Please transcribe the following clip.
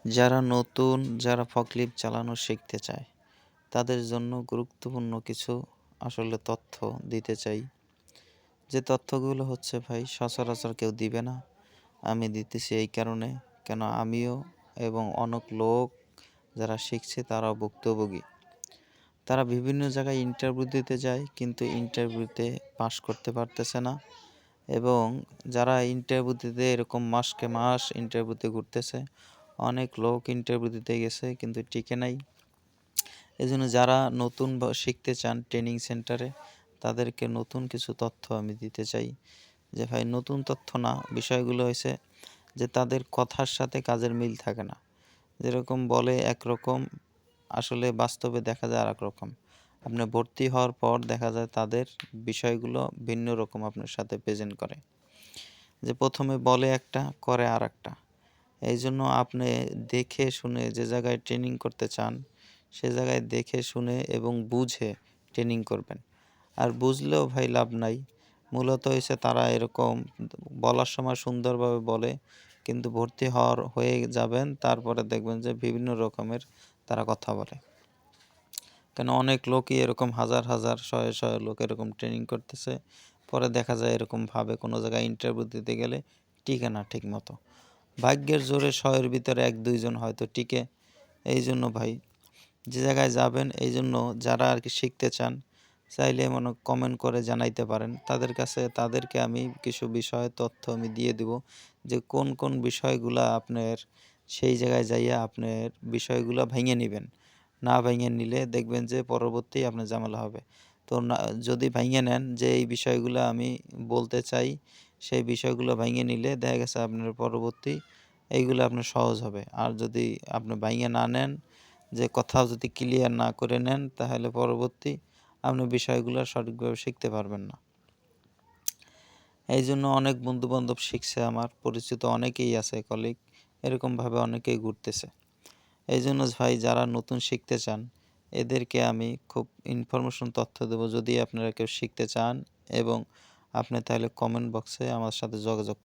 যারা নতুন, যারা ফকলিফট চালানো শিখতে চায়, তাদের জন্য গুরুত্বপূর্ণ কিছু আসলে তথ্য দিতে চাই। যে তথ্যগুলো হচ্ছে ভাই সচরাচর কেউ দিবে না। আমি দিতেছি এই কারণে, কেন আমিও এবং অনেক লোক যারা শিখছে তারাও ভুক্তভোগী। তারা বিভিন্ন জায়গায় ইন্টারভিউ দিতে যায়, কিন্তু ইন্টারভিউতে পাস করতে পারতেছে না। এবং যারা ইন্টারভিউ দিতে এরকম মাসকে মাস ইন্টারভিউতে ঘুরতেছে, অনেক লোক ইন্টারভিউ দিতে গেছে কিন্তু টিকে নাই। এজন্য যারা নতুন শিখতে চান ট্রেনিং সেন্টারে, তাদেরকে নতুন কিছু তথ্য আমি দিতে চাই। যে ভাই নতুন তথ্য না, বিষয়গুলো হয়েছে যে তাদের কথার সাথে কাজের মিল থাকে না। যেরকম বলে একরকম, আসলে বাস্তবে দেখা যায় আরেক রকম। আপনি ভর্তি হওয়ার পর দেখা যায় তাদের বিষয়গুলো ভিন্ন রকম আপনার সাথে প্রেজেন্ট করে। যে প্রথমে বলে একটা, করে আরেকটা। এই জন্য আপনি দেখে শুনে যে জায়গায় ট্রেনিং করতে চান, সে জায়গায় দেখে শুনে এবং বুঝে ট্রেনিং করবেন। আর বুঝলেও ভাই লাভ নাই। মূলত হয়েছে তারা এরকম বলার সময় সুন্দরভাবে বলে, কিন্তু ভর্তি হয়ে যাবেন, তারপরে দেখবেন যে বিভিন্ন রকমের তারা কথা বলে। কেন অনেক লোকই এরকম হাজার হাজার শয়ে শয়ে লোক এরকম ট্রেনিং করতেছে, পরে দেখা যায় এরকমভাবে কোনো জায়গায় ইন্টারভিউ দিতে গেলে টিকে না ঠিক মতো। ভাগ্যের জোরে 100-এর ভিতরে 1-2 জন হয়তো টিকে। এই জন্য ভাই যে জায়গায় যাবেন, এই জন্য যারা আর কি শিখতে চান, চাইলে মনে কমেন্ট করে জানাইতে পারেন। তাদেরকে আমি কিছু বিষয় তথ্য আমি দিয়ে দিব, যে কোন কোন বিষয়গুলা আপনার সেই জায়গায় যাইয়া আপনার বিষয়গুলা ভেঙে নিবেন। না ভেঙে নিলে দেখবেন যে পরবর্তী আপনার ঝামেলা হবে। তো না, যদি ভেঙে নেন যে এই বিষয়গুলো আমি বলতে চাই, সেই বিষয়গুলো ভেঙে নিলে দেখা গেছে আপনার পরবর্তী এইগুলো আপনার সহজ হবে। আর যদি আপনি ভেঙে না নেন, যে কথাও যদি ক্লিয়ার না করে নেন, তাহলে পরবর্তী আপনি বিষয়গুলো সঠিকভাবে শিখতে পারবেন না। এই জন্য অনেক বন্ধুবান্ধব শিখছে, আমার পরিচিত অনেকেই আছে, কলিগ এরকমভাবে অনেকেই ঘুরতেছে। এই জন্য ভাই যারা নতুন শিখতে চান, এদেরকে আমি খুব ইনফরমেশন তথ্য দেবো। যদি আপনারা কেউ শিখতে চান এবং আপনি তাহলে কমেন্ট বক্সে আমার সাথে যোগাযোগ